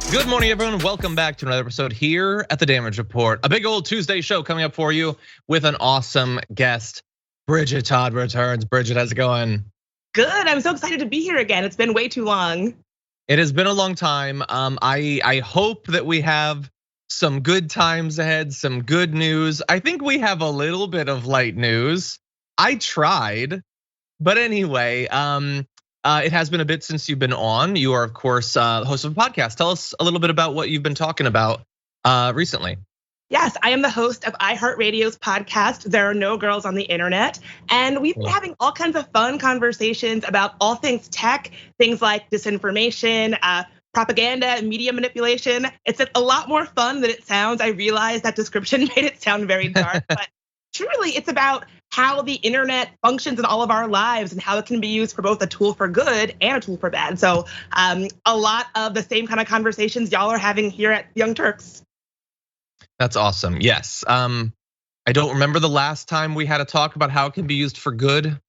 Good morning, everyone. Welcome back to another episode here at the Damage Report. A big old Tuesday show coming up for you with an awesome guest. Bridget Todd returns. Bridget, how's it going? Good. I'm so excited to be here again. It's been way too long. It has been a long time. I hope that we have some good times ahead, some good news. I think we have a little bit of light news. I tried, but anyway, it has been a bit since you've been on. You are, of course, the host of a podcast. Tell us a little bit about what you've been talking about recently. Yes, I am the host of iHeartRadio's podcast, There Are No Girls on the Internet. And we've been having all kinds of fun conversations about all things tech, things like disinformation, propaganda, and media manipulation. It's a lot more fun than it sounds. I realize that description made it sound very dark, but truly it's about how the internet functions in all of our lives and how it can be used for both a tool for good and a tool for bad. So a lot of the same kind of conversations y'all are having here at Young Turks. That's awesome. Yes. I don't remember the last time we had a talk about how it can be used for good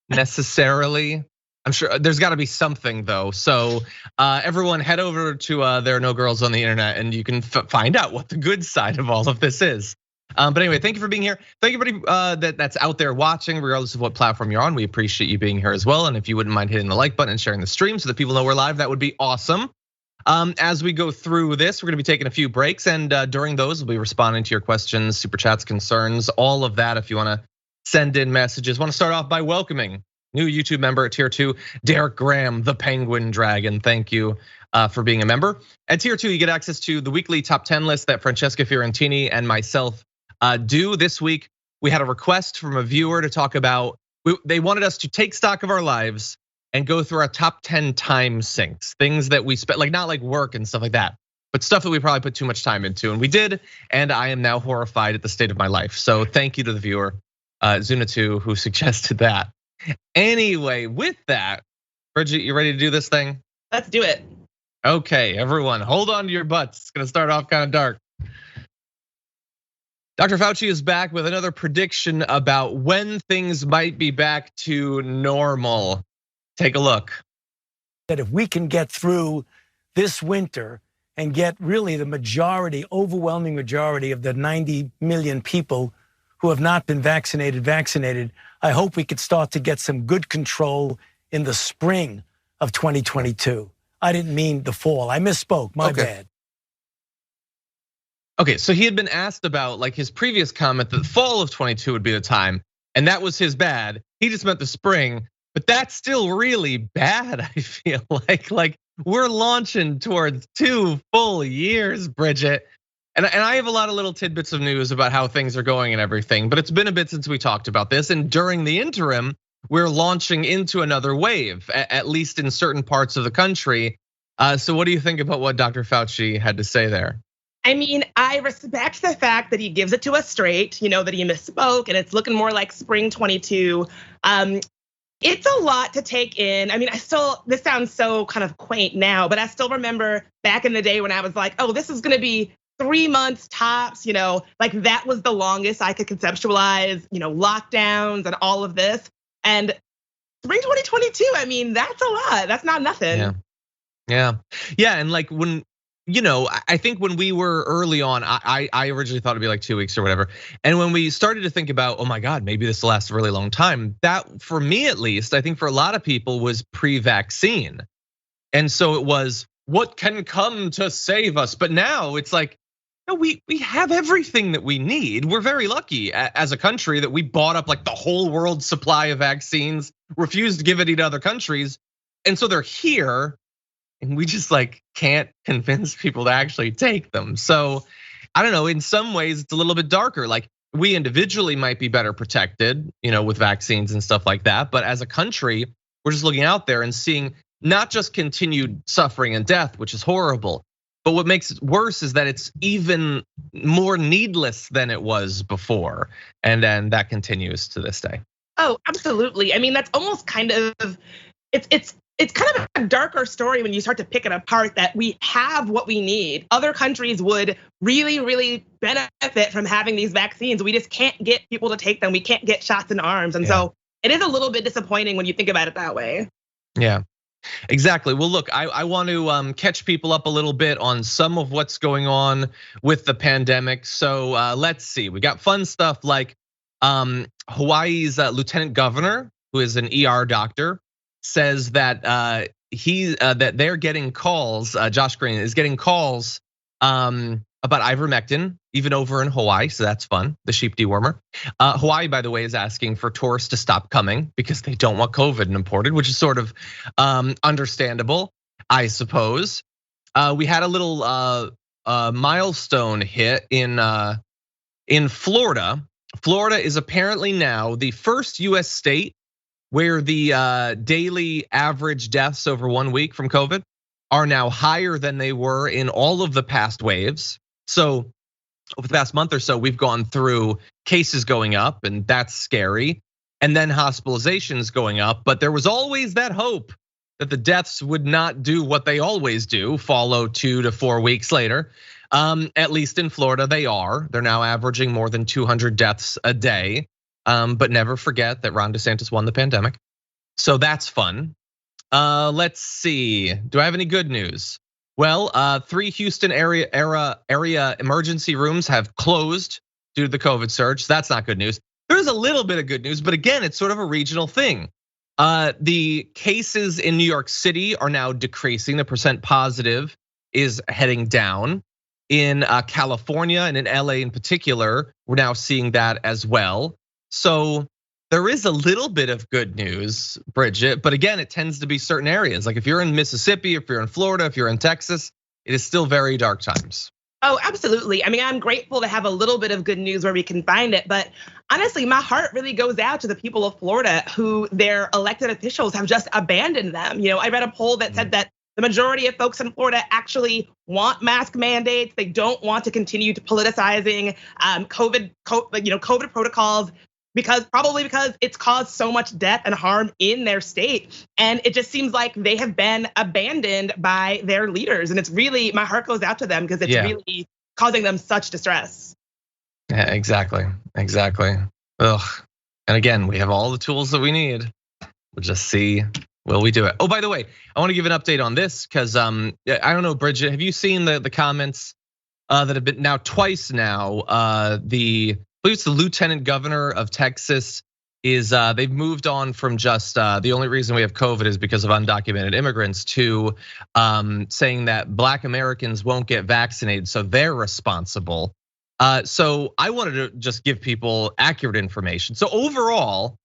necessarily. I'm sure there's got to be something though. So everyone head over to There Are No Girls on the Internet and you can find out what the good side of all of this is. But anyway, thank you for being here. Thank you everybody that's out there watching, regardless of what platform you're on. We appreciate you being here as well. And if you wouldn't mind hitting the like button and sharing the stream so that people know we're live, that would be awesome. As we go through this, we're gonna be taking a few breaks, and during those, we'll be responding to your questions, super chats, concerns, all of that. If you wanna send in messages, wanna start off by welcoming new YouTube member at Tier 2, Derek Graham, the Penguin Dragon. Thank you for being a member. At Tier 2, you get access to the weekly top 10 list that Francesca Fiorentini and myself do. This week, we had a request from a viewer to talk about, they wanted us to take stock of our lives and go through our top 10 time sinks, things that we spent, like not like work and stuff like that, but stuff that we probably put too much time into, and we did, and I am now horrified at the state of my life. So thank you to the viewer, Zuna2, who suggested that. Anyway, with that, Bridget, you ready to do this thing? Let's do it. Okay, everyone, hold on to your butts. It's gonna start off kind of dark. Dr. Fauci is back with another prediction about when things might be back to normal. Take a look. That if we can get through this winter and get really the majority, overwhelming majority of the 90 million people who have not been vaccinated, I hope we could start to get some good control in the spring of 2022. I didn't mean the fall. I misspoke, my bad. Okay, so he had been asked about like his previous comment that the fall of 22 would be the time, and that was his bad. He just meant the spring. But that's still really bad, I feel like we're launching towards 2 full years, Bridget. And I have a lot of little tidbits of news about how things are going and everything, but it's been a bit since we talked about this. And during the interim, we're launching into another wave, at least in certain parts of the country. So what do you think about what Dr. Fauci had to say there? I mean, I respect the fact that he gives it to us straight, that he misspoke and it's looking more like spring 22. It's a lot to take in. I mean, this sounds so kind of quaint now, but I still remember back in the day when I was like, oh, this is gonna be 3 months tops, like that was the longest I could conceptualize, lockdowns and all of this. And spring 2022, I mean, that's a lot, that's not nothing. Yeah, and like when, I think when we were early on, I originally thought it'd be like 2 weeks or whatever. And when we started to think about, oh my God, maybe this will last a really long time. That, for me at least, I think for a lot of people was pre-vaccine. And so it was, what can come to save us? But now it's like, no, we have everything that we need. We're very lucky as a country that we bought up like the whole world's supply of vaccines, refused to give it to other countries. And so they're here. And we just like can't convince people to actually take them. So I don't know, in some ways it's a little bit darker. Like we individually might be better protected, with vaccines and stuff like that. But as a country, we're just looking out there and seeing not just continued suffering and death, which is horrible, but what makes it worse is that it's even more needless than it was before. And then that continues to this day. Oh, absolutely. I mean, that's almost kind of, it's kind of a darker story when you start to pick it apart, that we have what we need. Other countries would really, really benefit from having these vaccines. We just can't get people to take them. We can't get shots in arms. And so it is a little bit disappointing when you think about it that way. Yeah. Exactly. Well, look, I want to catch people up a little bit on some of what's going on with the pandemic. So let's see. We got fun stuff like Hawaii's lieutenant governor, who is an ER doctor, says that that they're getting calls. Josh Green is getting calls about ivermectin, even over in Hawaii, so that's fun, the sheep dewormer. Hawaii, by the way, is asking for tourists to stop coming because they don't want COVID imported, which is sort of understandable, I suppose. We had a little milestone hit in Florida. Florida is apparently now the first US state where the daily average deaths over 1 week from COVID are now higher than they were in all of the past waves. So over the past month or so, we've gone through cases going up, and that's scary, and then hospitalizations going up. But there was always that hope that the deaths would not do what they always do, follow 2 to 4 weeks later. At least in Florida, they are. They're now averaging more than 200 deaths a day. But never forget that Ron DeSantis won the pandemic. So that's fun. Let's see. Do I have any good news? Well, 3 Houston area emergency rooms have closed due to the COVID surge. That's not good news. There's a little bit of good news, but again, it's sort of a regional thing. The cases in New York City are now decreasing. The percent positive is heading down. In California and in LA in particular, we're now seeing that as well. So there is a little bit of good news, Bridget, but again, it tends to be certain areas. Like if you're in Mississippi, if you're in Florida, if you're in Texas, it is still very dark times. Oh, absolutely. I mean, I'm grateful to have a little bit of good news where we can find it. But honestly, my heart really goes out to the people of Florida who their elected officials have just abandoned them. I read a poll that said that the majority of folks in Florida actually want mask mandates. They don't want to continue to politicizing COVID protocols probably because it's caused so much death and harm in their state. And it just seems like they have been abandoned by their leaders. And it's really, my heart goes out to them because it's really causing them such distress. Yeah, exactly. Ugh. And again, we have all the tools that we need. We'll just see, will we do it? Oh, by the way, I want to give an update on this because I don't know, Bridget, have you seen the comments that have been now twice now? I believe it's the lieutenant governor of Texas is they've moved on from just the only reason we have COVID is because of undocumented immigrants to saying that Black Americans won't get vaccinated, so they're responsible. So I wanted to just give people accurate information. So overall,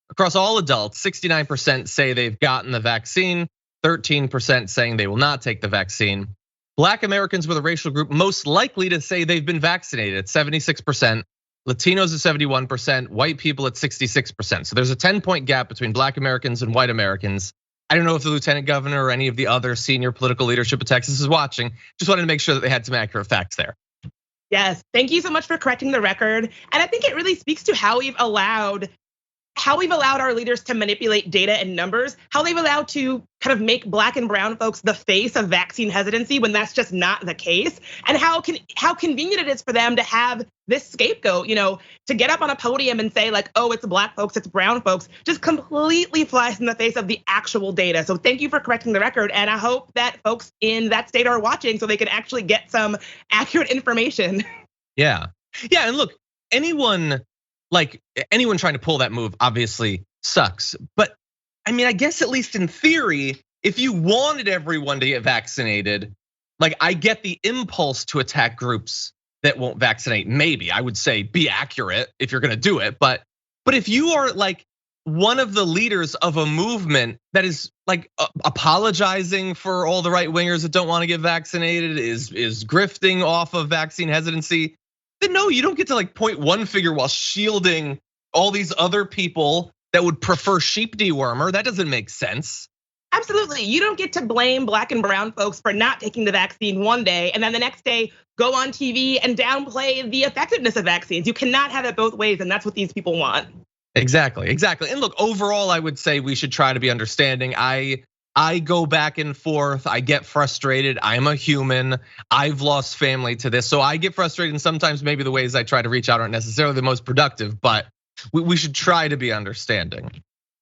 across all adults, 69% say they've gotten the vaccine, 13% saying they will not take the vaccine. Black Americans were the racial group most likely to say they've been vaccinated at 76%. Latinos at 71%, white people at 66%. So there's a 10-point gap between Black Americans and white Americans. I don't know if the lieutenant governor or any of the other senior political leadership of Texas is watching. Just wanted to make sure that they had some accurate facts there. Yes, thank you so much for correcting the record. And I think it really speaks to how we've allowed our leaders to manipulate data and numbers, how they've allowed to kind of make Black and brown folks the face of vaccine hesitancy when that's just not the case, and how convenient it is for them to have this scapegoat, to get up on a podium and say like, oh, it's Black folks, it's brown folks, just completely flies in the face of the actual data. So thank you for correcting the record, and I hope that folks in that state are watching so they can actually get some accurate information. Yeah, and look, anyone trying to pull that move obviously sucks. But I mean, I guess at least in theory, if you wanted everyone to get vaccinated, like I get the impulse to attack groups that won't vaccinate. Maybe I would say be accurate if you're gonna do it. But if you are like one of the leaders of a movement that is like apologizing for all the right wingers that don't want to get vaccinated, is grifting off of vaccine hesitancy, then no, you don't get to like point one figure while shielding all these other people that would prefer sheep dewormer. That doesn't make sense. Absolutely, you don't get to blame Black and brown folks for not taking the vaccine one day and then the next day go on TV and downplay the effectiveness of vaccines. You cannot have it both ways, and that's what these people want. Exactly. And look, overall, I would say we should try to be understanding. I go back and forth. I get frustrated. I'm a human. I've lost family to this. So I get frustrated. And sometimes maybe the ways I try to reach out aren't necessarily the most productive, but we should try to be understanding.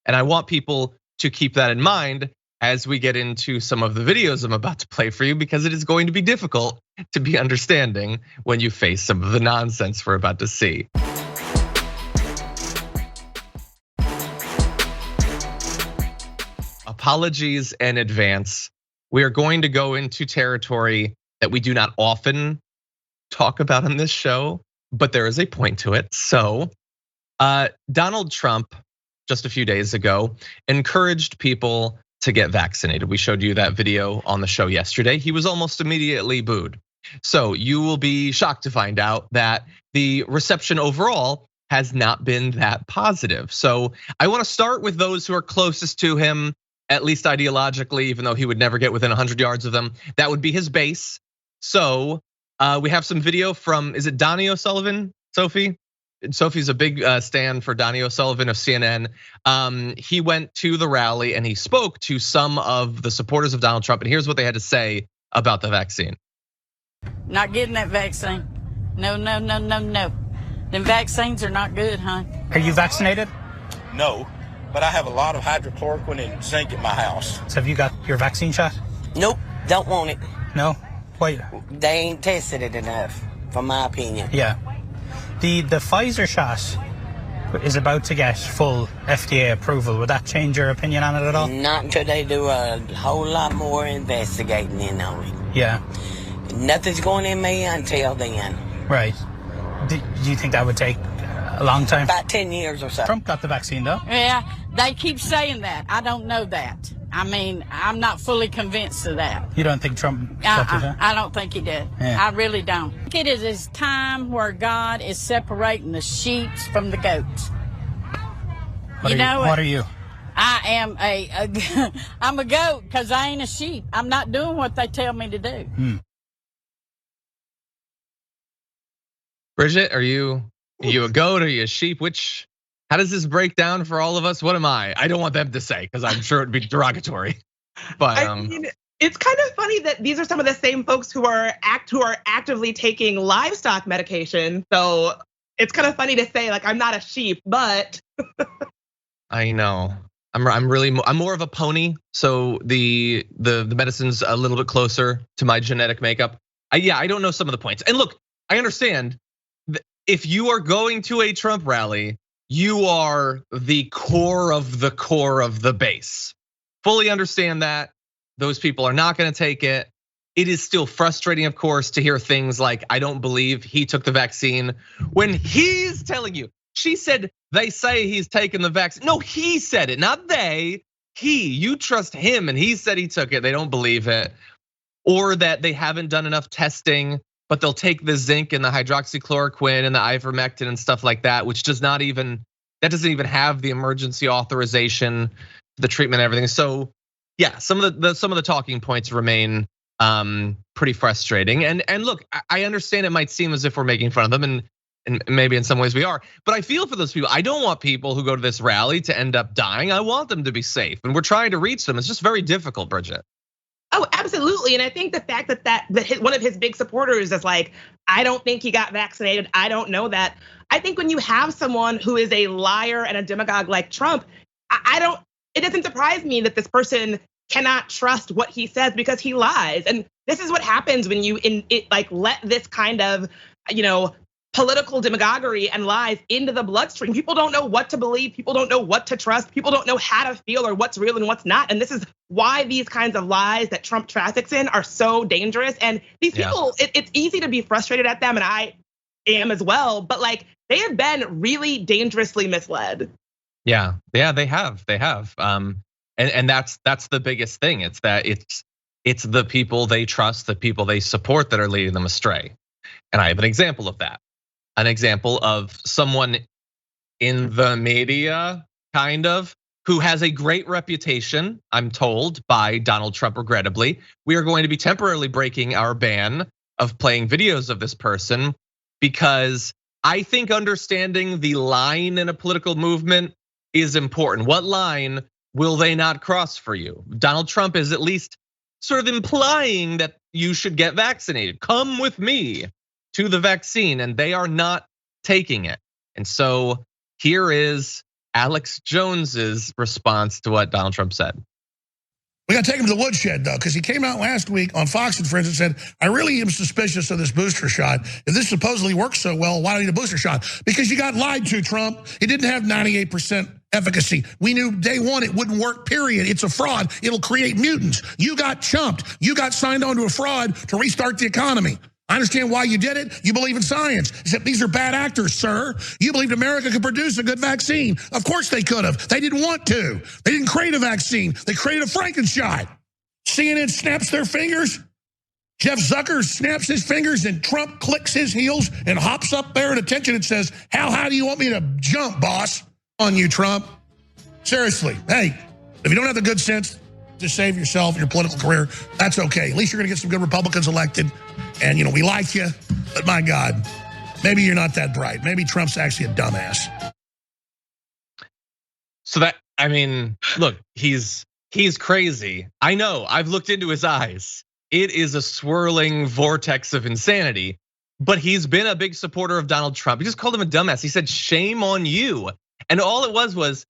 And I want people to keep that in mind as we get into some of the videos I'm about to play for you, because it is going to be difficult to be understanding when you face some of the nonsense we're about to see. Apologies in advance. We are going to go into territory that we do not often talk about on this show, but there is a point to it. So, Donald Trump, just a few days ago, encouraged people to get vaccinated. We showed you that video on the show yesterday. He was almost immediately booed. So you will be shocked to find out that the reception overall has not been that positive. So I want to start with those who are closest to him, at least ideologically, even though he would never get within 100 yards of them. That would be his base. So we have some video from, is it Donnie O'Sullivan, Sophie? Sophie's a big stand for Donnie O'Sullivan of CNN. He went to the rally and he spoke to some of the supporters of Donald Trump. And here's what they had to say about the vaccine. Not getting that vaccine. No. Them vaccines are not good, huh? Are you vaccinated? No, but I have a lot of hydrochloroquine and zinc in my house. So have you got your vaccine shot? Nope, don't want it. No? Why? They ain't tested it enough, from my opinion. Yeah. The Pfizer shot is about to get full FDA approval. Would that change your opinion on it at all? Not until they do a whole lot more investigating in on it. Yeah. Nothing's going in me until then. Right. Do you think that would take a long time? About 10 years or so. Trump got the vaccine though. Yeah, they keep saying that. I don't know that. I mean, I'm not fully convinced of that. You don't think Trump got it, huh? I don't think he did. Yeah. I really don't. It is this time where God is separating the sheep from the goats. What are you? I am I'm a goat because I ain't a sheep. I'm not doing what they tell me to do. Bridget, are you a goat? Are you a sheep? How does this break down for all of us? What am I? I don't want them to say because I'm sure it'd be derogatory. But I mean, it's kind of funny that these are some of the same folks who are actively taking livestock medication. So it's kind of funny to say like I'm not a sheep, but I know. I'm more of a pony. So the medicine's a little bit closer to my genetic makeup. I don't know some of the points. And look, I understand if you are going to a Trump rally, you are the core of the base. Fully understand that. Those people are not gonna take it. It is still frustrating, of course, to hear things like, I don't believe he took the vaccine, when he's telling you. She said, they say he's taken the vaccine. No, he said it, not they. You trust him and he said he took it. They don't believe it. Or that they haven't done enough testing, but they'll take the zinc and the hydroxychloroquine and the ivermectin and stuff like that, which doesn't even have the emergency authorization, the treatment, and everything. So yeah, some of the talking points remain pretty frustrating. And look, I understand it might seem as if we're making fun of them, and maybe in some ways we are, but I feel for those people. I don't want people who go to this rally to end up dying. I want them to be safe, and we're trying to reach them. It's just very difficult, Bridget. Oh, absolutely. And I think the fact that one of his big supporters is like, I don't think he got vaccinated. I don't know that. I think when you have someone who is a liar and a demagogue like Trump, it doesn't surprise me that this person cannot trust what he says because he lies. And this is what happens when you let this kind of, political demagoguery and lies into the bloodstream. People don't know what to believe. People don't know what to trust. People don't know how to feel or what's real and what's not. And this is why these kinds of lies that Trump traffics in are so dangerous. And these people, it's easy to be frustrated at them, and I am as well. But like, they have been really dangerously misled. Yeah, they have. And that's the biggest thing. It's that it's the people they trust, the people they support that are leading them astray. And I have an example of that. An example of someone in the media, kind of, who has a great reputation, I'm told, by Donald Trump, regrettably. We are going to be temporarily breaking our ban of playing videos of this person because I think understanding the line in a political movement is important. What line will they not cross for you? Donald Trump is at least sort of implying that you should get vaccinated. Come with me to the vaccine, and they are not taking it. And so here is Alex Jones's response to what Donald Trump said. We got to take him to the woodshed, though, because he came out last week on Fox and Friends and said, I really am suspicious of this booster shot. If this supposedly works so well, why do I need a booster shot? Because you got lied to, Trump. It didn't have 98% efficacy. We knew day one it wouldn't work, period. It's a fraud. It'll create mutants. You got chumped. You got signed on to a fraud to restart the economy. I understand why you did it. You believe in science. Except these are bad actors, sir. You believed America could produce a good vaccine. Of course they could have. They didn't want to. They didn't create a vaccine. They created a Frankenstein. CNN snaps their fingers. Jeff Zucker snaps his fingers and Trump clicks his heels and hops up there at attention and says, how high do you want me to jump, boss, on you, Trump? Seriously, hey, if you don't have the good sense to save yourself and your political career, that's okay. At least you're going to get some good Republicans elected. And, you know, we like you, but my God, maybe you're not that bright. Maybe Trump's actually a dumbass. So that, I mean, look, he's crazy. I know, I've looked into his eyes. It is a swirling vortex of insanity, but he's been a big supporter of Donald Trump. He just called him a dumbass. He said, shame on you. And all it was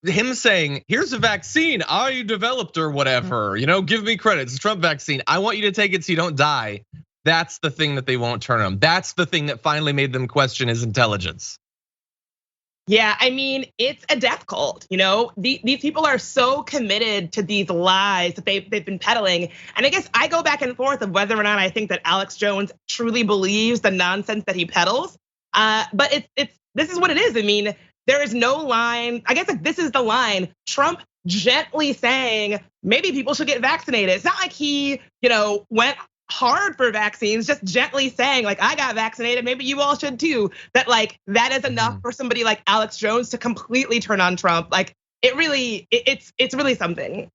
him saying, here's a vaccine I developed or whatever, you know, give me credit, it's a Trump vaccine. I want you to take it so you don't die. That's the thing that they won't turn on. That's the thing that finally made them question his intelligence. Yeah, I mean, it's a death cult, you know? These people are so committed to these lies that they've been peddling. And I guess I go back and forth of whether or not I think that Alex Jones truly believes the nonsense that he peddles. But this is what it is. I mean, there is no line. I guess this is the line. Trump gently saying maybe people should get vaccinated. It's not like he, went hard for vaccines, just gently saying like, I got vaccinated, maybe you all should too. That is enough for somebody like Alex Jones to completely turn on Trump. Like it's really something.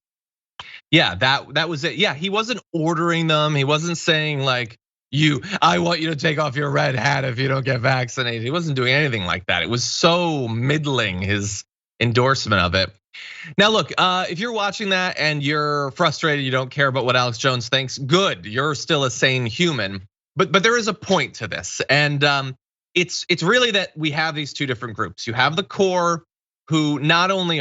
Yeah, that was it. Yeah, he wasn't ordering them. He wasn't saying like, I want you to take off your red hat if you don't get vaccinated. He wasn't doing anything like that. It was so middling, his endorsement of it. Now, look, if you're watching that and you're frustrated, you don't care about what Alex Jones thinks, good, you're still a sane human. But there is a point to this. And it's really that we have these two different groups. You have the core who not only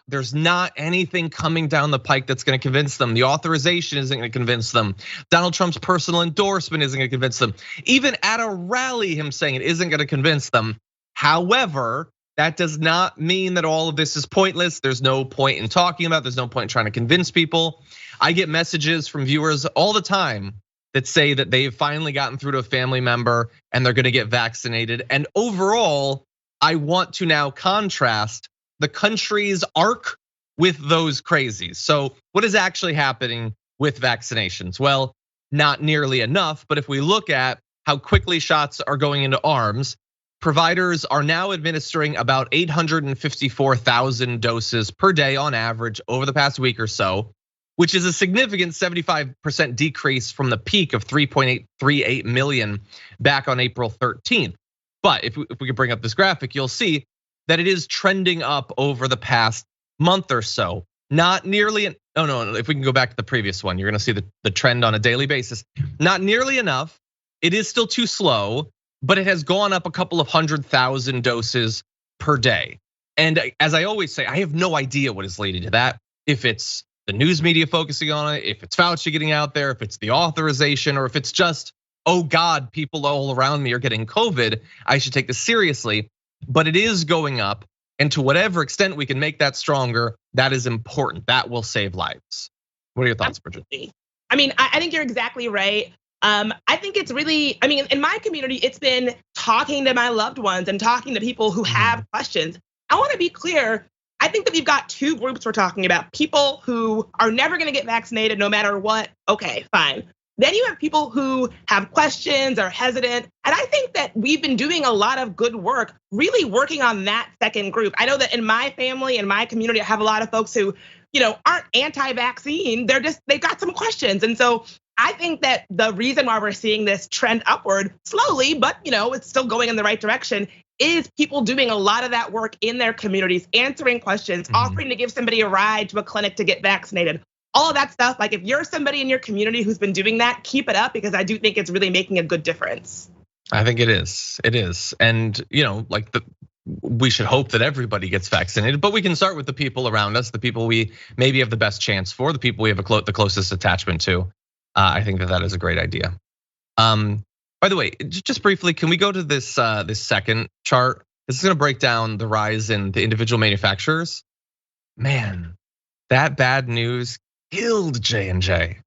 there's not anything coming down the pike that's gonna convince them. The authorization isn't gonna convince them. Donald Trump's personal endorsement isn't gonna convince them. Even at a rally, him saying it isn't gonna convince them. However, that does not mean that all of this is pointless. There's no point in talking about, there's no point in trying to convince people. I get messages from viewers all the time that say that they've finally gotten through to a family member and they're gonna get vaccinated. And overall, I want to now contrast the country's arc with those crazies. So what is actually happening with vaccinations? Well, not nearly enough, but if we look at how quickly shots are going into arms, providers are now administering about 854,000 doses per day on average over the past week or so, which is a significant 75% decrease from the peak of 3.838 million back on April 13th. But if we could bring up this graphic, you'll see that it is trending up over the past month or so. Not nearly, no, if we can go back to the previous one, you're gonna see the trend on a daily basis. Not nearly enough, it is still too slow, but it has gone up a couple of 100,000 doses per day. And as I always say, I have no idea what is leading to that. If it's the news media focusing on it, if it's Fauci getting out there, if it's the authorization, or if it's just, oh God, people all around me are getting COVID, I should take this seriously. But it is going up, and to whatever extent we can make that stronger, that is important. That will save lives. What are your thoughts, Bridget? I mean, I think you're exactly right. I think it's really, in my community, it's been talking to my loved ones and talking to people who have questions. I wanna be clear, I think that we've got two groups we're talking about. People who are never gonna get vaccinated no matter what, okay, fine. Then you have people who have questions, are hesitant. And I think that we've been doing a lot of good work, really working on that second group. I know that in my family, in my community, I have a lot of folks who, aren't anti-vaccine, they've got some questions. And so I think that the reason why we're seeing this trend upward slowly, but it's still going in the right direction, is people doing a lot of that work in their communities, answering questions, offering to give somebody a ride to a clinic to get vaccinated. All of that stuff, like if you're somebody in your community who's been doing that, keep it up, because I do think it's really making a good difference. I think it is. And like we should hope that everybody gets vaccinated, but we can start with the people around us, the people we maybe have the best chance for, the people we have the closest attachment to. I think that is a great idea. By the way, just briefly, can we go to this second chart? This is going to break down the rise in the individual manufacturers. Man, that bad news killed J&J,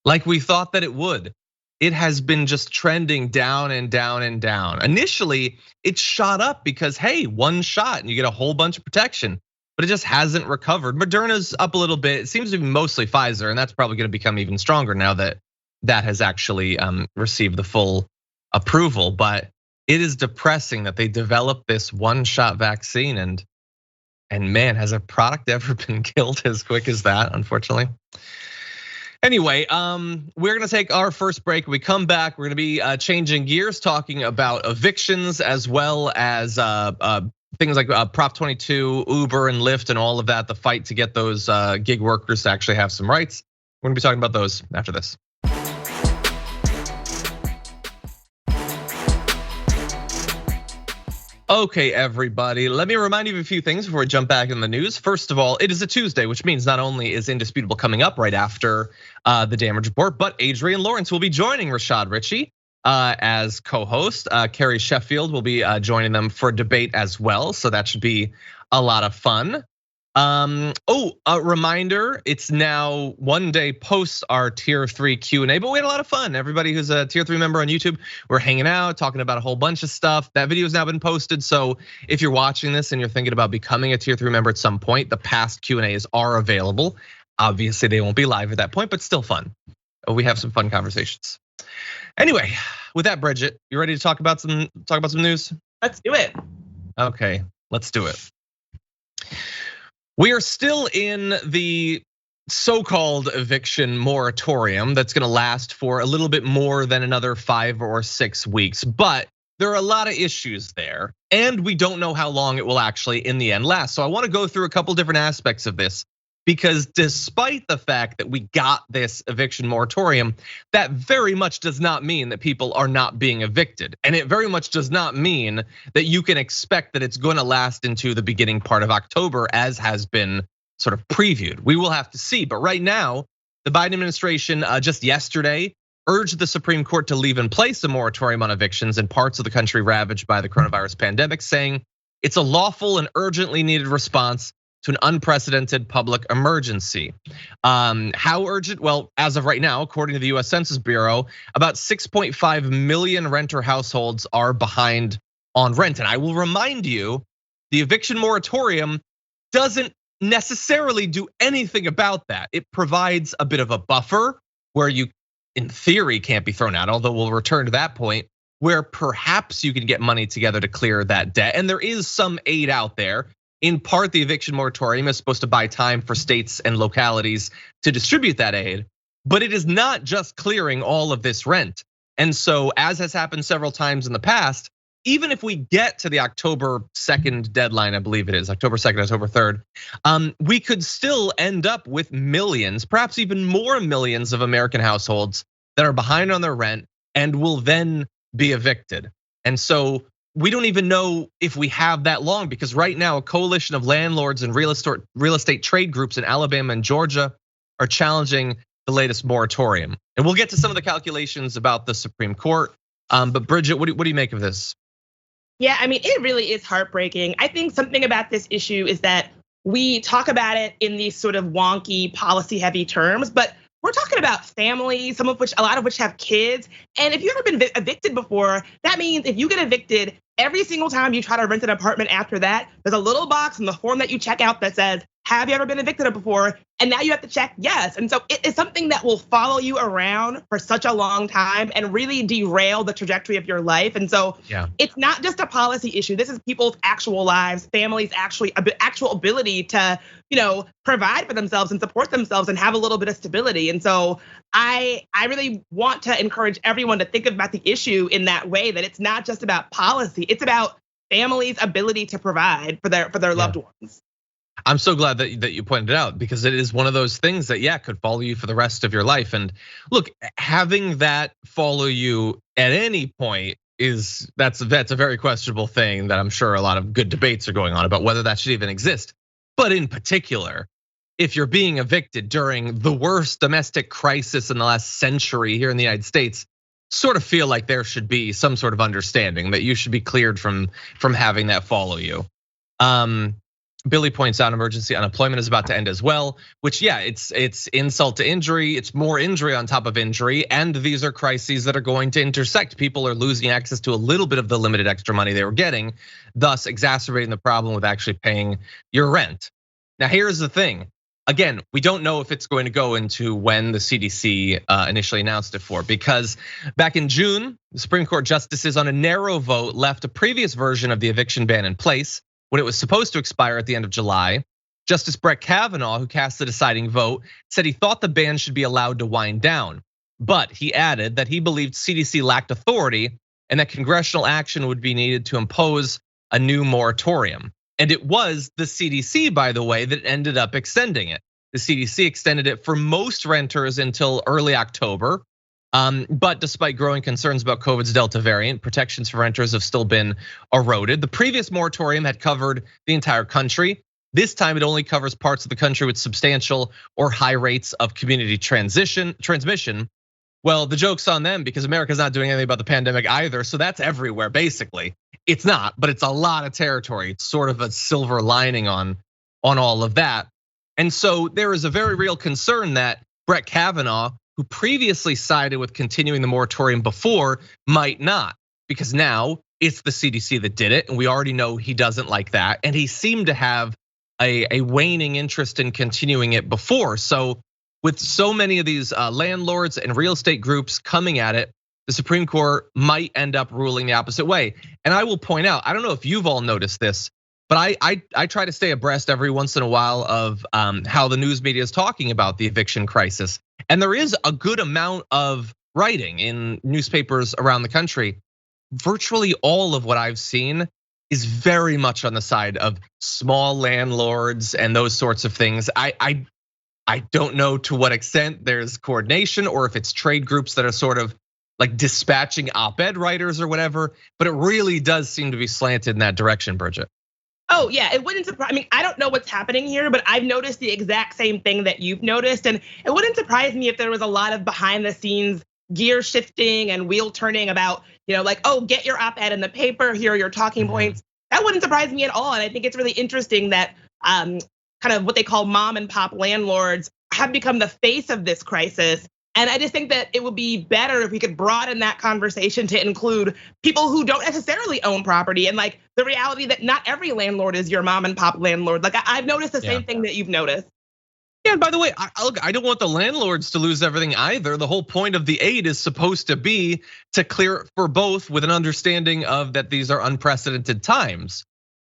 like we thought that it would. It has been just trending down and down and down. Initially, it shot up because, hey, one shot and you get a whole bunch of protection, but it just hasn't recovered. Moderna's up a little bit. It seems to be mostly Pfizer, and that's probably going to become even stronger now that that has actually received the full approval. But it is depressing that they developed this one-shot vaccine, and man, has a product ever been killed as quick as that, unfortunately? Anyway, we're gonna take our first break. When we come back, we're gonna be changing gears, talking about evictions as well as things like Prop 22, Uber and Lyft and all of that, the fight to get those gig workers to actually have some rights. We're gonna be talking about those after this. Okay, everybody, let me remind you of a few things before we jump back in the news. First of all, it is a Tuesday, which means not only is Indisputable coming up right after the damage report, but Adrian Lawrence will be joining Rashad Ritchie as co-host. Carrie Sheffield will be joining them for debate as well, so that should be a lot of fun. A reminder, it's now one day post our tier 3 Q&A, but we had a lot of fun. Everybody who's a tier 3 member on YouTube, we're hanging out, talking about a whole bunch of stuff. That video has now been posted, so if you're watching this and you're thinking about becoming a tier 3 member at some point, the past Q&As are available. Obviously, they won't be live at that point, but still fun. We have some fun conversations. Anyway, with that, Bridget, you ready to talk about some news? Let's do it. Okay, let's do it. We are still in the so-called eviction moratorium that's gonna last for a little bit more than another 5 or 6 weeks, but there are a lot of issues there, and we don't know how long it will actually in the end last. So I wanna go through a couple different aspects of this, because despite the fact that we got this eviction moratorium, that very much does not mean that people are not being evicted. And it very much does not mean that you can expect that it's gonna last into the beginning part of October, as has been sort of previewed. We will have to see, but right now, the Biden administration just yesterday urged the Supreme Court to leave in place a moratorium on evictions in parts of the country ravaged by the coronavirus pandemic, saying it's a lawful and urgently needed response to an unprecedented public emergency. How urgent? Well, as of right now, according to the US Census Bureau, about 6.5 million renter households are behind on rent. And I will remind you, the eviction moratorium doesn't necessarily do anything about that. It provides a bit of a buffer where you, in theory, can't be thrown out, although we'll return to that point, where perhaps you can get money together to clear that debt. And there is some aid out there. In part, the eviction moratorium is supposed to buy time for states and localities to distribute that aid, but it is not just clearing all of this rent. And so, as has happened several times in the past, even if we get to the October 2nd deadline, I believe it is, October 2nd, October 3rd, we could still end up with millions, perhaps even more millions of American households that are behind on their rent and will then be evicted. And so, we don't even know if we have that long, because right now a coalition of landlords and real estate trade groups in Alabama and Georgia are challenging the latest moratorium. And we'll get to some of the calculations about the Supreme Court. But Bridget, what do you make of this? Yeah, I mean, it really is heartbreaking. I think something about this issue is that we talk about it in these sort of wonky, policy-heavy terms, but we're talking about families, a lot of which have kids. And if you've ever been evicted before, that means if you get evicted, every single time you try to rent an apartment after that, there's a little box in the form that you check out that says, have you ever been evicted before? And now you have to check yes. And so it is something that will follow you around for such a long time and really derail the trajectory of your life. And so it's not just a policy issue. This is people's actual lives, families' actual ability to, provide for themselves and support themselves and have a little bit of stability. And so I really want to encourage everyone to think about the issue in that way, that it's not just about policy, it's about families' ability to provide for their loved ones. I'm so glad that you pointed it out, because it is one of those things that could follow you for the rest of your life. And look, having that follow you at any point that's a very questionable thing that I'm sure a lot of good debates are going on about whether that should even exist. But in particular, if you're being evicted during the worst domestic crisis in the last century here in the United States, sort of feel like there should be some sort of understanding that you should be cleared from having that follow you. Billy points out emergency unemployment is about to end as well, which it's insult to injury. It's more injury on top of injury. And these are crises that are going to intersect. People are losing access to a little bit of the limited extra money they were getting, thus exacerbating the problem with actually paying your rent. Now, here's the thing. Again, we don't know if it's going to go into when the CDC initially announced it for, because back in June, the Supreme Court justices on a narrow vote left a previous version of the eviction ban in place when it was supposed to expire at the end of July. Justice Brett Kavanaugh, who cast the deciding vote, said he thought the ban should be allowed to wind down. But he added that he believed CDC lacked authority and that congressional action would be needed to impose a new moratorium. And it was the CDC, by the way, that ended up extending it. The CDC extended it for most renters until early October. But despite growing concerns about COVID's Delta variant, protections for renters have still been eroded. The previous moratorium had covered the entire country. This time it only covers parts of the country with substantial or high rates of community transmission. Well, the joke's on them because America's not doing anything about the pandemic either. So that's everywhere, basically. It's not, but it's a lot of territory. It's sort of a silver lining on all of that. And so there is a very real concern that Brett Kavanaugh, who previously sided with continuing the moratorium before, might not, because now it's the CDC that did it, and we already know he doesn't like that, and he seemed to have a waning interest in continuing it before. So with so many of these landlords and real estate groups coming at it, the Supreme Court might end up ruling the opposite way. And I will point out, I don't know if you've all noticed this, but I try to stay abreast every once in a while of how the news media is talking about the eviction crisis. And there is a good amount of writing in newspapers around the country. Virtually all of what I've seen is very much on the side of small landlords and those sorts of things. I don't know to what extent there's coordination or if it's trade groups that are sort of like dispatching op-ed writers or whatever, but it really does seem to be slanted in that direction, Bridget. Oh yeah, it wouldn't surprise. I mean, I don't know what's happening here, but I've noticed the exact same thing that you've noticed, and it wouldn't surprise me if there was a lot of behind-the-scenes gear shifting and wheel turning about, like, oh, get your op-ed in the paper. Here are your talking points. That wouldn't surprise me at all, and I think it's really interesting that kind of what they call mom and pop landlords have become the face of this crisis. And I just think that it would be better if we could broaden that conversation to include people who don't necessarily own property, and like the reality that not every landlord is your mom and pop landlord. Like I've noticed the same thing that you've noticed. Yeah, and by the way, I don't want the landlords to lose everything either. The whole point of the aid is supposed to be to clear for both with an understanding of that these are unprecedented times.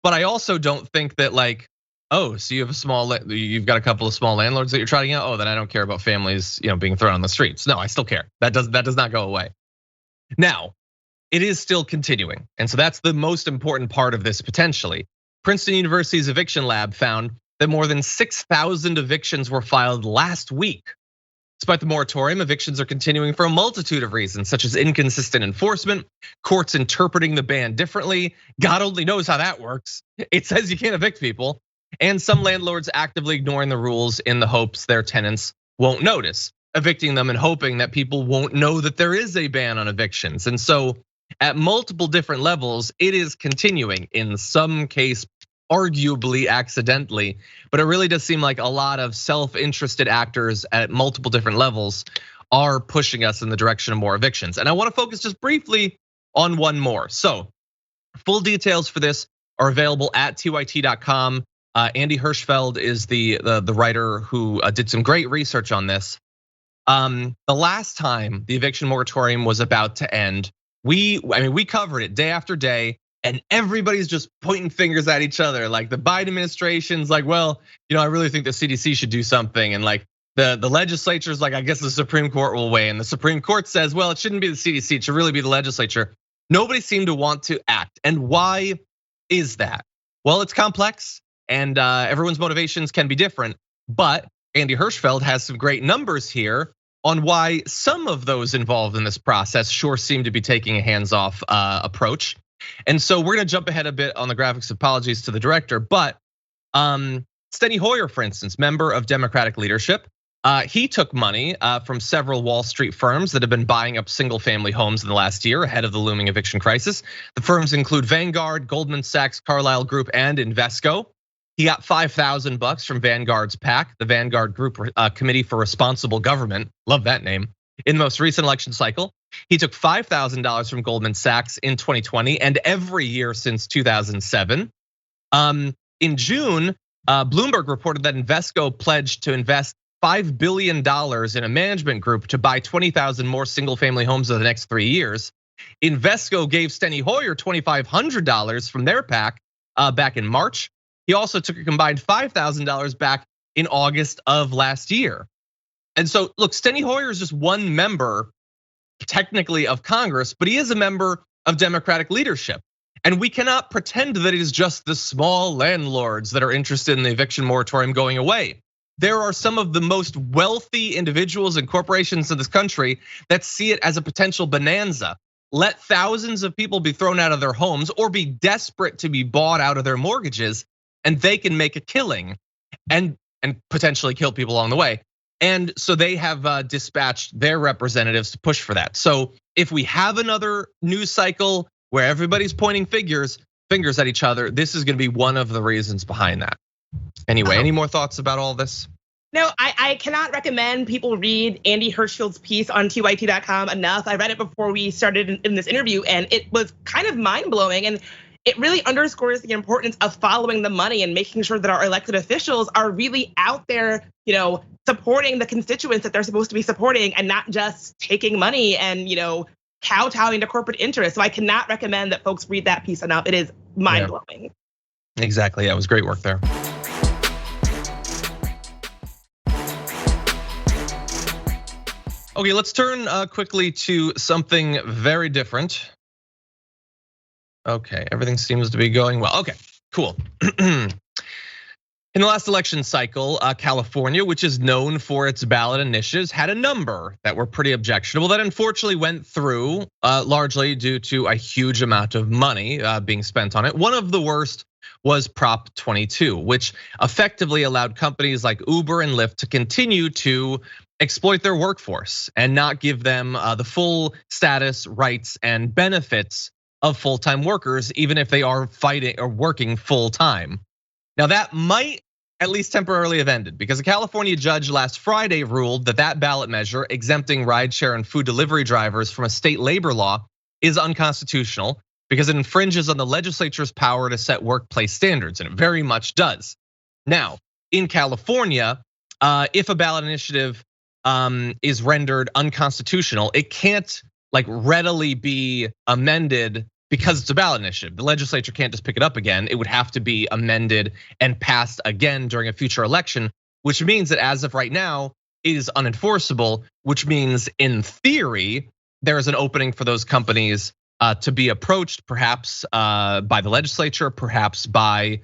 But I also don't think that like, oh, so you've got a couple of small landlords that you're trotting out. Oh, then I don't care about families, being thrown on the streets. No, I still care. That does not go away. Now, it is still continuing, and so that's the most important part of this potentially. Princeton University's eviction lab found that more than 6,000 evictions were filed last week. Despite the moratorium, evictions are continuing for a multitude of reasons, such as inconsistent enforcement, courts interpreting the ban differently. God only knows how that works. It says you can't evict people. And some landlords actively ignoring the rules in the hopes their tenants won't notice, evicting them and hoping that people won't know that there is a ban on evictions. And so at multiple different levels, it is continuing, in some case, arguably accidentally, but it really does seem like a lot of self-interested actors at multiple different levels are pushing us in the direction of more evictions. And I want to focus just briefly on one more. So full details for this are available at tyt.com. Andy Hirschfeld is the writer who did some great research on this. The last time the eviction moratorium was about to end, we covered it day after day, and everybody's just pointing fingers at each other. Like the Biden administration's like, well, I really think the CDC should do something, and like the legislature's like, I guess the Supreme Court will weigh in. The Supreme Court says, well, it shouldn't be the CDC, it should really be the legislature. Nobody seemed to want to act, and why is that? Well, it's complex. And everyone's motivations can be different, but Andy Hirschfeld has some great numbers here on why some of those involved in this process sure seem to be taking a hands-off approach. And so we're gonna jump ahead a bit on the graphics. Apologies to the director, but Steny Hoyer, for instance, member of Democratic leadership, he took money from several Wall Street firms that have been buying up single-family homes in the last year ahead of the looming eviction crisis. The firms include Vanguard, Goldman Sachs, Carlyle Group, and Invesco. He got $5,000 from Vanguard's PAC, the Vanguard Group Committee for Responsible Government. Love that name. In the most recent election cycle, he took $5,000 from Goldman Sachs in 2020 and every year since 2007. In June, Bloomberg reported that Invesco pledged to invest $5 billion in a management group to buy 20,000 more single-family homes over the next 3 years. Invesco gave Steny Hoyer $2,500 from their PAC back in March. He also took a combined $5,000 back in August of last year. And so, look, Steny Hoyer is just one member, technically, of Congress, but he is a member of Democratic leadership. And we cannot pretend that it is just the small landlords that are interested in the eviction moratorium going away. There are some of the most wealthy individuals and corporations in this country that see it as a potential bonanza. Let thousands of people be thrown out of their homes or be desperate to be bought out of their mortgages, and they can make a killing and potentially kill people along the way. And so they have dispatched their representatives to push for that. So if we have another news cycle where everybody's pointing fingers at each other, this is gonna be one of the reasons behind that. Anyway, any more thoughts about all this? No, I cannot recommend people read Andy Hirschfield's piece on tyt.com enough. I read it before we started in this interview, and it was kind of mind-blowing. And it really underscores the importance of following the money and making sure that our elected officials are really out there, supporting the constituents that they're supposed to be supporting and not just taking money and, kowtowing to corporate interests. So I cannot recommend that folks read that piece enough. It is mind-blowing. Yeah. Exactly, yeah, it was great work there. Okay, let's turn quickly to something very different. Okay, everything seems to be going well. Okay, cool. In the last election cycle, California, which is known for its ballot initiatives, had a number that were pretty objectionable that unfortunately went through largely due to a huge amount of money being spent on it. One of the worst was Prop 22, which effectively allowed companies like Uber and Lyft to continue to exploit their workforce and not give them the full status, rights, and benefits of full-time workers, even if they are fighting or working full-time. Now that might at least temporarily have ended because a California judge last Friday ruled that ballot measure exempting rideshare and food delivery drivers from a state labor law is unconstitutional because it infringes on the legislature's power to set workplace standards, and it very much does. Now, in California, if a ballot initiative is rendered unconstitutional, it can't readily be amended because it's a ballot initiative. The legislature can't just pick it up again. It would have to be amended and passed again during a future election, which means that as of right now, it is unenforceable, which means in theory, there is an opening for those companies to be approached perhaps by the legislature, perhaps by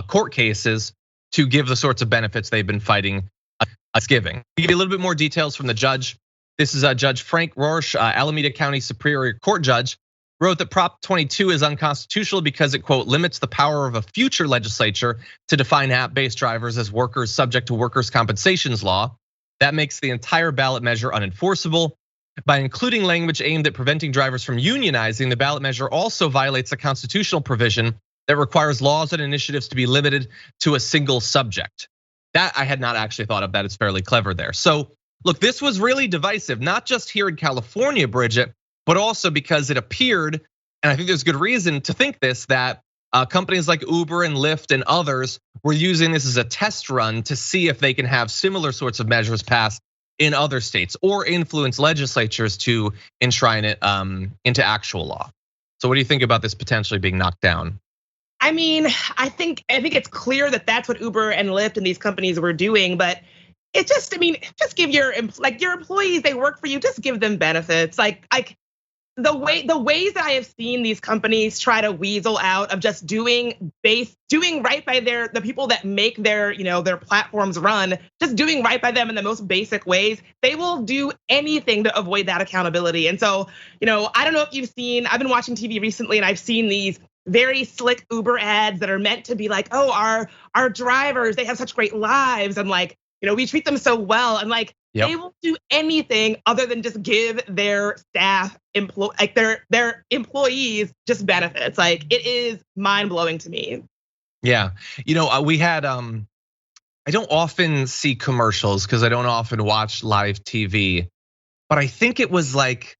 court cases to give the sorts of benefits they've been fighting against giving. To give you a little bit more details from the judge. This is Judge Frank Rorsch, Alameda County Superior Court judge, wrote that Prop 22 is unconstitutional because it, quote, limits the power of a future legislature to define app-based drivers as workers subject to workers' compensations law. That makes the entire ballot measure unenforceable. By including language aimed at preventing drivers from unionizing, the ballot measure also violates a constitutional provision that requires laws and initiatives to be limited to a single subject. That I had not actually thought of. That is fairly clever there. So look, this was really divisive, not just here in California, Bridget, but also because it appeared, and I think there's good reason to think this, that companies like Uber and Lyft and others were using this as a test run to see if they can have similar sorts of measures passed in other states or influence legislatures to enshrine it into actual law. So what do you think about this potentially being knocked down? I mean, I think it's clear that that's what Uber and Lyft and these companies were doing, but it's just, just give your employees, they work for you, just give them benefits. Like the ways that I have seen these companies try to weasel out of just doing right by the people that make their their platforms run, just doing right by them in the most basic ways, they will do anything to avoid that accountability. And so, I don't know if you've seen, I've been watching TV recently and I've seen these very slick Uber ads that are meant to be like, oh, our drivers, they have such great lives, and like, we treat them so well, and like, they will do anything other than just give their staff their employees just benefits. Like, it is mind blowing to me. Yeah, we had I don't often see commercials because I don't often watch live TV, but I think it was like,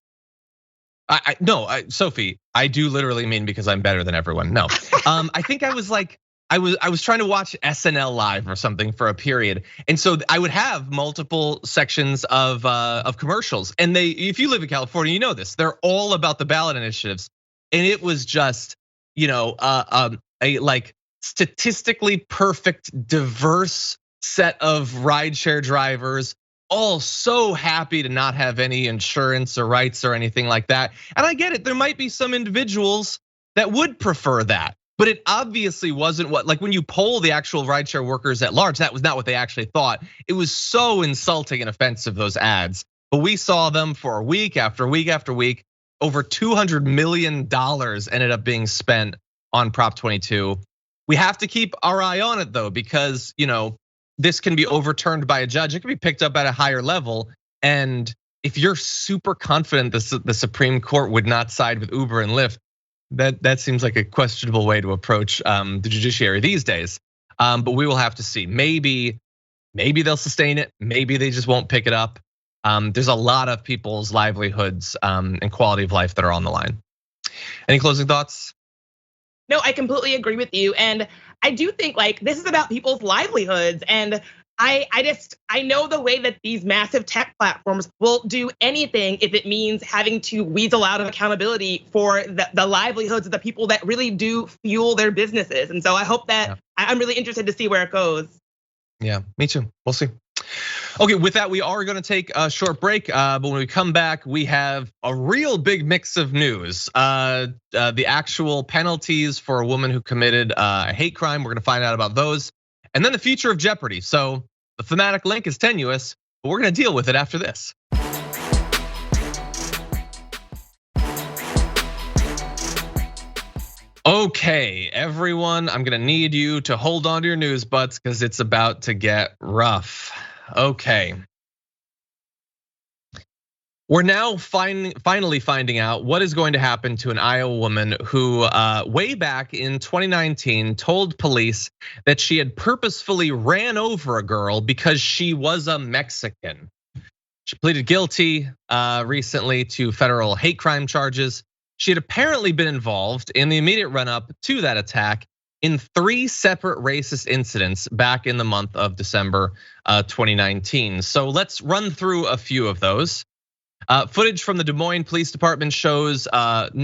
Sophie, I do literally mean because I'm better than everyone. No, I think I was like, I was trying to watch SNL live or something for a period, and so I would have multiple sections of commercials. And if you live in California, you know this. They're all about the ballot initiatives, and it was just a like statistically perfect, diverse set of rideshare drivers, all so happy to not have any insurance or rights or anything like that. And I get it. There might be some individuals that would prefer that. But it obviously wasn't like when you poll the actual rideshare workers at large, that was not what they actually thought. It was so insulting and offensive, those ads. But we saw them for week after week after week. Over $200 million ended up being spent on Prop 22. We have to keep our eye on it though, because this can be overturned by a judge. It can be picked up at a higher level. And if you're super confident the Supreme Court would not side with Uber and Lyft, that seems like a questionable way to approach the judiciary these days. But we will have to see. Maybe they'll sustain it. Maybe they just won't pick it up. There's a lot of people's livelihoods and quality of life that are on the line. Any closing thoughts? No, I completely agree with you. And I do think like this is about people's livelihoods. And I know the way that these massive tech platforms will do anything if it means having to weasel out of accountability for the livelihoods of the people that really do fuel their businesses. And so I hope that I'm really interested to see where it goes. Yeah, me too. We'll see. Okay, with that, we are gonna take a short break, but when we come back, we have a real big mix of news. The actual penalties for a woman who committed a hate crime, we're gonna find out about those. And then the future of Jeopardy. So the thematic link is tenuous, but we're gonna deal with it after this. Okay, everyone, I'm gonna need you to hold on to your news butts because it's about to get rough. Okay. We're now finally finding out what is going to happen to an Iowa woman who way back in 2019 told police that she had purposefully ran over a girl because she was a Mexican. She pleaded guilty recently to federal hate crime charges. She had apparently been involved in the immediate run-up to that attack in 3 separate racist incidents back in the month of December 2019. So let's run through a few of those. Footage from the Des Moines Police Department shows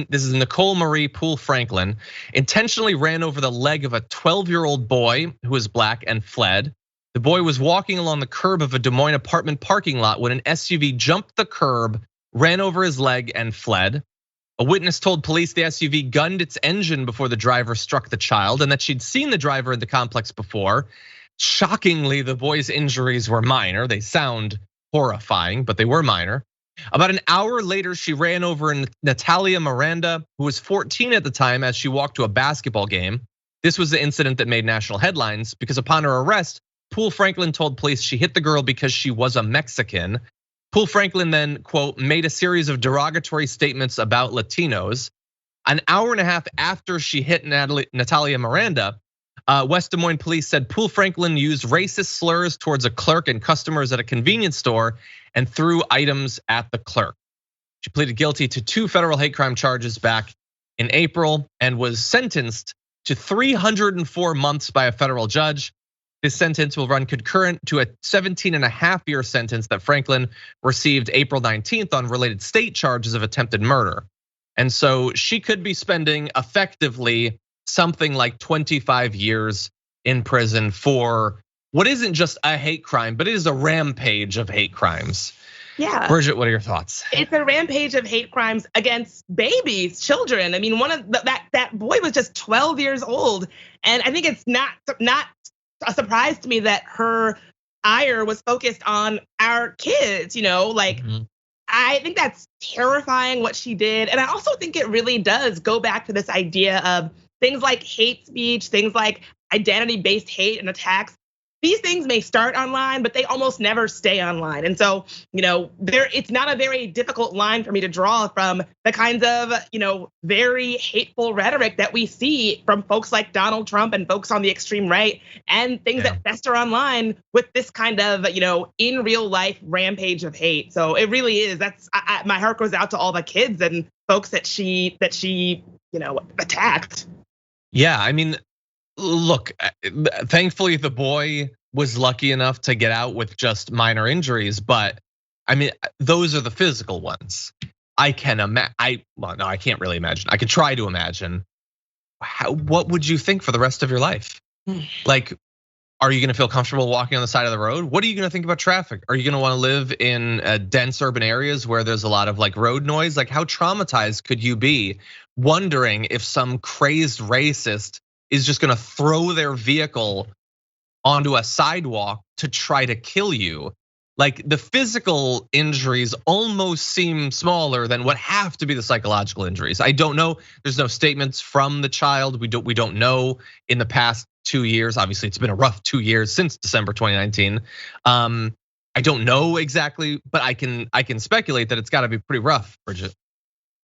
this is Nicole Marie Poole Franklin intentionally ran over the leg of a 12-year-old boy who was black and fled. The boy was walking along the curb of a Des Moines apartment parking lot when an SUV jumped the curb, ran over his leg and fled. A witness told police the SUV gunned its engine before the driver struck the child and that she'd seen the driver in the complex before. Shockingly, the boy's injuries were minor. They sound horrifying, but they were minor. About an hour later, she ran over Natalia Miranda, who was 14 at the time, as she walked to a basketball game. This was the incident that made national headlines because upon her arrest, Poole Franklin told police she hit the girl because she was a Mexican. Poole Franklin then, quote, made a series of derogatory statements about Latinos. An hour and a half after she hit Natalia Miranda, West Des Moines police said Poole Franklin used racist slurs towards a clerk and customers at a convenience store and threw items at the clerk. She pleaded guilty to 2 federal hate crime charges back in April and was sentenced to 304 months by a federal judge. This sentence will run concurrent to a 17.5-year sentence that Franklin received April 19th on related state charges of attempted murder. And so she could be spending effectively something like 25 years in prison for what isn't just a hate crime, but it is a rampage of hate crimes. Yeah. Bridget, what are your thoughts? It's a rampage of hate crimes against babies, children. I mean, that boy was just 12 years old, and I think it's not a surprise to me that her ire was focused on our kids. I think that's terrifying what she did, and I also think it really does go back to this idea of things like hate speech, things like identity-based hate and attacks. These things may start online, but they almost never stay online. And so, it's not a very difficult line for me to draw from the kinds of, very hateful rhetoric that we see from folks like Donald Trump and folks on the extreme right, and things that fester online with this kind of, in real life rampage of hate. So it really is. My heart goes out to all the kids and folks that she attacked. Yeah, I mean, look, thankfully the boy was lucky enough to get out with just minor injuries, but I mean, those are the physical ones. I can't really imagine. I could try to imagine. What would you think for the rest of your life? Like, are you gonna feel comfortable walking on the side of the road? What are you gonna think about traffic? Are you gonna wanna live in dense urban areas where there's a lot of like road noise? Like, how traumatized could you be wondering if some crazed racist is just gonna throw their vehicle onto a sidewalk to try to kill you? Like, the physical injuries almost seem smaller than what have to be the psychological injuries. I don't know. There's no statements from the child. We don't know in the past 2 years. Obviously, it's been a rough 2 years since December 2019. I don't know exactly, but I can speculate that it's got to be pretty rough, Bridget.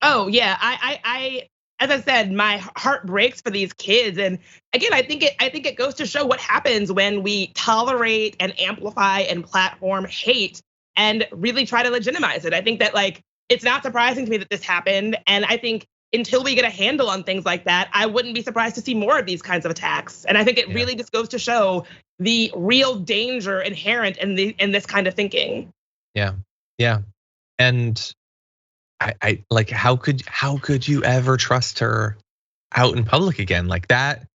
Oh yeah, I as I said, my heart breaks for these kids. And again, I think it goes to show what happens when we tolerate and amplify and platform hate and really try to legitimize it. I think that it's not surprising to me that this happened. And I think until we get a handle on things like that, I wouldn't be surprised to see more of these kinds of attacks. And I think it really just goes to show the real danger inherent in this kind of thinking. Yeah. And I like, how could you ever trust her out in public again like that?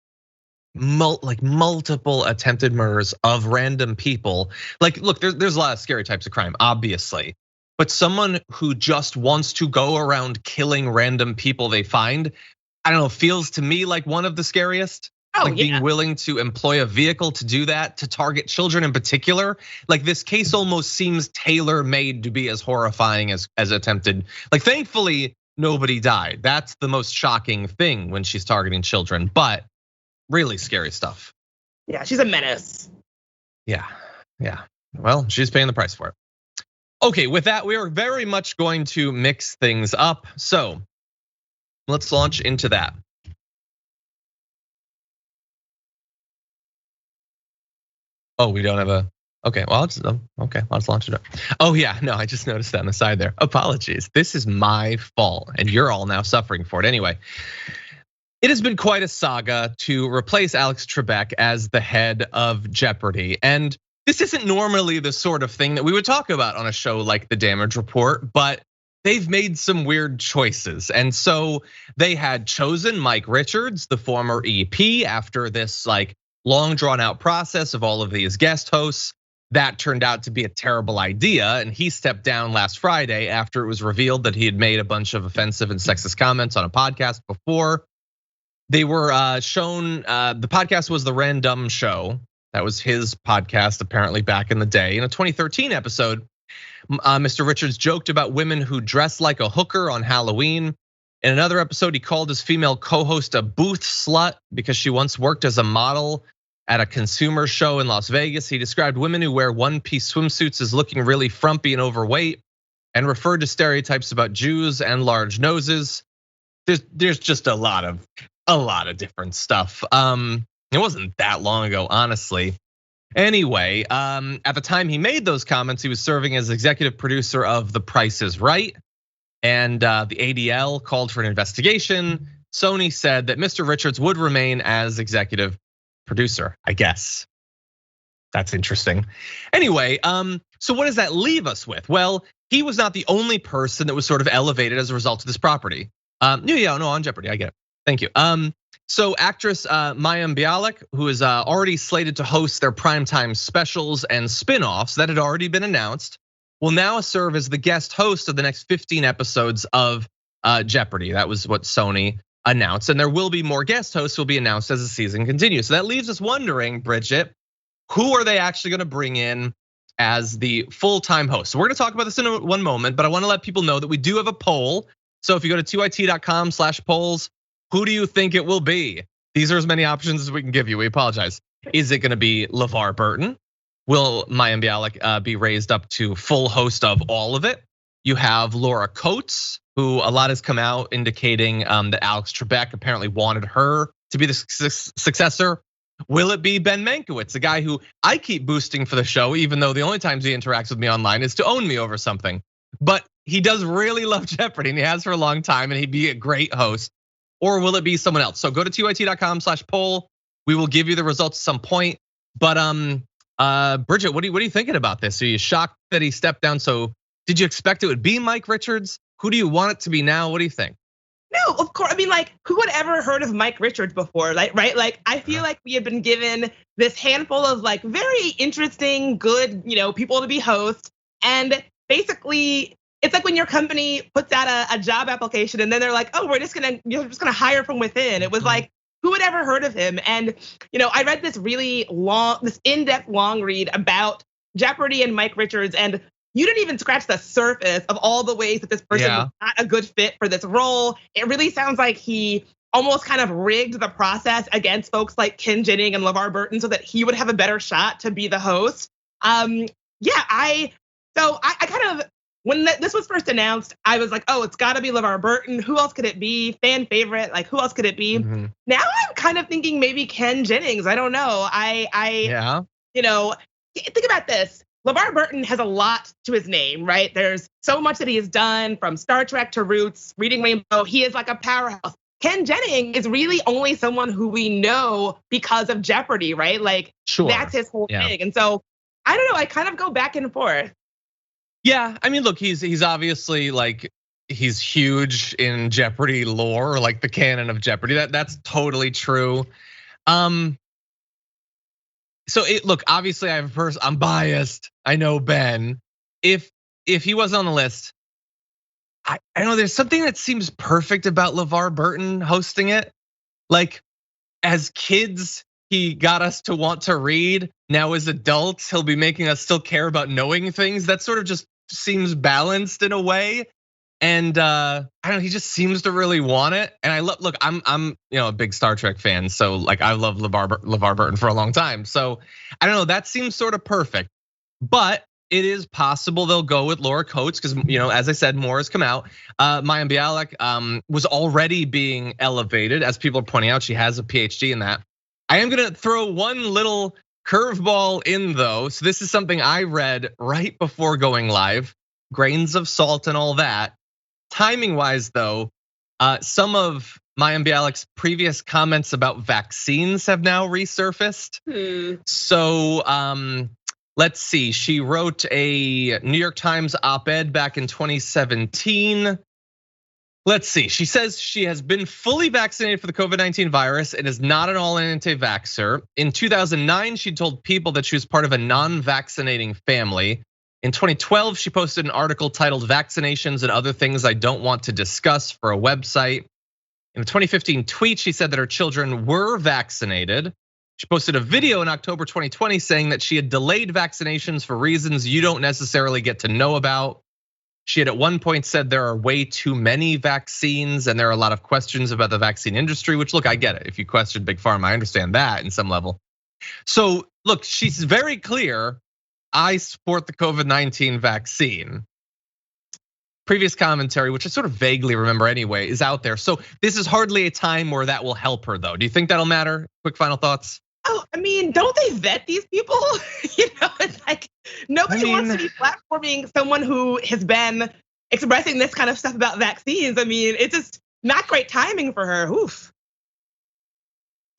Multiple attempted murders of random people. Like, look, there's a lot of scary types of crime, obviously, but someone who just wants to go around killing random people they find, I don't know, feels to me like one of the scariest. Being willing to employ a vehicle to do that, to target children in particular. Like, this case almost seems tailor-made to be as horrifying as attempted. Like, thankfully, nobody died. That's the most shocking thing when she's targeting children, but really scary stuff. Yeah, she's a menace. Yeah. Well, she's paying the price for it. Okay, with that, we are very much going to mix things up. So let's launch into that. Oh, we don't have a, okay, well, let's launch it up. Oh yeah, no, I just noticed that on the side there. Apologies, this is my fault and you're all now suffering for it. Anyway, it has been quite a saga to replace Alex Trebek as the head of Jeopardy. And this isn't normally the sort of thing that we would talk about on a show like The Damage Report, but they've made some weird choices. And so they had chosen Mike Richards, the former EP, after this long drawn out process of all of these guest hosts. That turned out to be a terrible idea, and he stepped down last Friday after it was revealed that he had made a bunch of offensive and sexist comments on a podcast before. They were shown, the podcast was The Random Show. That was his podcast apparently back in the day. In a 2013 episode, Mr. Richards joked about women who dress like a hooker on Halloween. In another episode, he called his female co-host a booth slut because she once worked as a model at a consumer show in Las Vegas. He described women who wear one-piece swimsuits as looking really frumpy and overweight, and referred to stereotypes about Jews and large noses. There's just a lot of different stuff. It wasn't that long ago, honestly. Anyway, at the time he made those comments, he was serving as executive producer of The Price is Right. And the ADL called for an investigation. Sony said that Mr. Richards would remain as executive producer, I guess. That's interesting. Anyway, so what does that leave us with? Well, he was not the only person that was sort of elevated as a result of this property. On Jeopardy, I get it. Thank you. So actress Mayim Bialik, who is already slated to host their primetime specials and spinoffs that had already been announced, will now serve as the guest host of the next 15 episodes of Jeopardy. That was what Sony announced. And there will be more guest hosts who will be announced as the season continues. So that leaves us wondering, Bridget, who are they actually gonna bring in as the full-time host? So we're gonna talk about this in one moment, but I wanna let people know that we do have a poll. So if you go to 2it.com/polls, who do you think it will be? These are as many options as we can give you, we apologize. Is it gonna be LeVar Burton? Will Mayim Bialik be raised up to full host of all of it? You have Laura Coates, who a lot has come out indicating that Alex Trebek apparently wanted her to be the successor. Will it be Ben Mankiewicz, the guy who I keep boosting for the show, even though the only times he interacts with me online is to own me over something? But he does really love Jeopardy, and he has for a long time, and he'd be a great host. Or will it be someone else? So go to 2it.com/poll. We will give you the results at some point. But Bridget, what are you thinking about this? Are you shocked that he stepped down? So did you expect it would be Mike Richards? Who do you want it to be now? What do you think? No, of course. I mean, like, who had ever heard of Mike Richards before? Like, right? Like, I feel like we have been given this handful of like very interesting, good, people to be hosts. And basically, it's like when your company puts out a job application and then they're like, oh, you're just gonna hire from within. It was like, who had ever heard of him? And I read this really long, this in-depth long read about Jeopardy and Mike Richards, and you didn't even scratch the surface of all the ways that this person was not a good fit for this role. It really sounds like he almost kind of rigged the process against folks like Ken Jennings and LeVar Burton so that he would have a better shot to be the host. I kind of, when this was first announced, I was like, oh, it's gotta be LeVar Burton. Who else could it be? Fan favorite, like who else could it be? Mm-hmm. Now I'm kind of thinking maybe Ken Jennings. I don't know. Think about this. LeVar Burton has a lot to his name, right? There's so much that he has done, from Star Trek to Roots, Reading Rainbow. He is like a powerhouse. Ken Jennings is really only someone who we know because of Jeopardy, right? Like, that's his whole thing. And so, I don't know, I kind of go back and forth. Yeah, I mean, look, he's obviously like, he's huge in Jeopardy lore, like the canon of Jeopardy. That's totally true. So look, obviously I'm biased. I know Ben. If he wasn't on the list, I know there's something that seems perfect about LeVar Burton hosting it. Like, as kids, he got us to want to read. Now as adults, he'll be making us still care about knowing things. That sort of just seems balanced in a way. And I don't know, he just seems to really want it. And I look, I'm a big Star Trek fan, so like I love LeVar Burton for a long time. So I don't know, that seems sort of perfect. But it is possible they'll go with Laura Coates because as I said, more has come out. Mayim Bialik was already being elevated, as people are pointing out. She has a PhD in that. I am gonna throw one little curveball in though. So this is something I read right before going live. Grains of salt and all that. Timing wise though, some of Mayim Bialik's previous comments about vaccines have now resurfaced. So let's see, she wrote a New York Times op-ed back in 2017. Let's see, she says she has been fully vaccinated for the COVID-19 virus and is not at all an anti-vaxxer. In 2009, she told people that she was part of a non-vaccinating family. In 2012, she posted an article titled "Vaccinations and Other Things I Don't Want to Discuss" for a website. In a 2015 tweet, she said that her children were vaccinated. She posted a video in October 2020 saying that she had delayed vaccinations for reasons you don't necessarily get to know about. She had at one point said there are way too many vaccines and there are a lot of questions about the vaccine industry, which look, I get it. If you question Big Pharma, I understand that in some level. So look, she's very clear. I support the COVID-19 vaccine. Previous commentary, which I sort of vaguely remember anyway, is out there. So this is hardly a time where that will help her though. Do you think that'll matter? Quick final thoughts. Oh, I mean, don't they vet these people? It's like nobody wants to be platforming someone who has been expressing this kind of stuff about vaccines. I mean, it's just not great timing for her. Oof.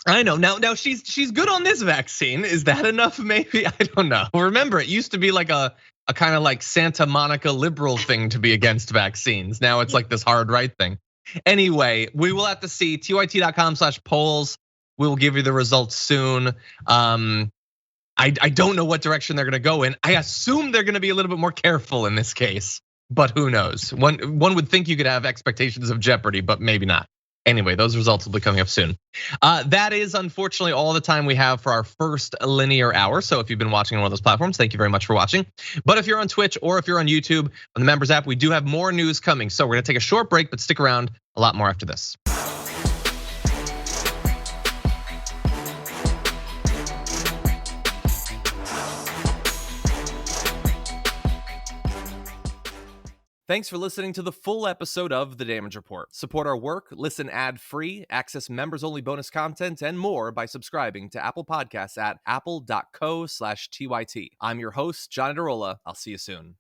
I know. Now she's good on this vaccine. Is that enough? Maybe, I don't know. Remember, it used to be like a kind of like Santa Monica liberal thing to be against vaccines. Now it's like this hard right thing. Anyway, we will have to see. TYT.com/polls. We will give you the results soon. I don't know what direction they're going to go in. I assume they're going to be a little bit more careful in this case, but who knows? One would think you could have expectations of Jeopardy, but maybe not. Anyway, those results will be coming up soon. That is unfortunately all the time we have for our first linear hour. So if you've been watching on one of those platforms, thank you very much for watching. But if you're on Twitch or if you're on YouTube, on the members app, we do have more news coming. So we're gonna take a short break, but stick around, a lot more after this. Thanks for listening to the full episode of The Damage Report. Support our work, listen ad-free, access members-only bonus content, and more by subscribing to Apple Podcasts at apple.co/TYT. I'm your host, John Adarola. I'll see you soon.